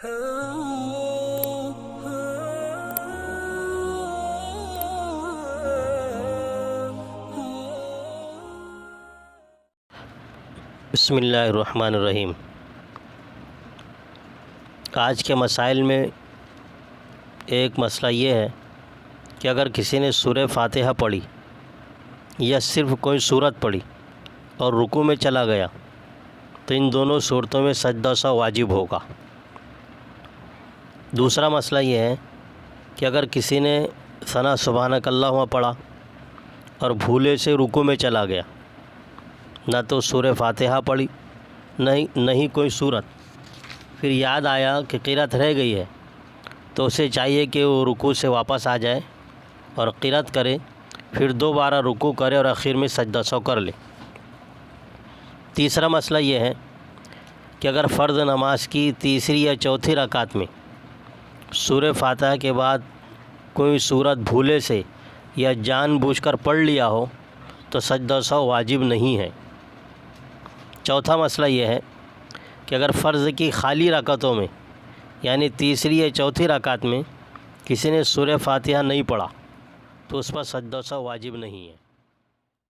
بسم اللہ الرحمن الرحیم۔ آج کے مسائل میں ایک مسئلہ یہ ہے کہ اگر کسی نے سورہ فاتحہ پڑھی یا صرف کوئی سورت پڑھی اور رکوع میں چلا گیا تو ان دونوں صورتوں میں سجدہ سہو واجب ہوگا۔ دوسرا مسئلہ یہ ہے کہ اگر کسی نے ثنا سبحانک اللہم پڑھا اور بھولے سے رکوع میں چلا گیا، نہ تو سورہ فاتحہ پڑھی نہ ہی کوئی صورت، پھر یاد آیا کہ قرأت رہ گئی ہے تو اسے چاہیے کہ وہ رکوع سے واپس آ جائے اور قرأت کرے، پھر دوبارہ رکوع کرے اور آخر میں سجدہ سہو کر لے۔ تیسرا مسئلہ یہ ہے کہ اگر فرض نماز کی تیسری یا چوتھی رکعت میں سورہ فاتحہ کے بعد کوئی صورت بھولے سے یا جان بوجھ کر پڑھ لیا ہو تو سجدہ سہو واجب نہیں ہے۔ چوتھا مسئلہ یہ ہے کہ اگر فرض کی خالی رکعتوں میں یعنی تیسری یا چوتھی رکعت میں کسی نے سورہ فاتحہ نہیں پڑھا تو اس پر سجدہ سہو واجب نہیں ہے۔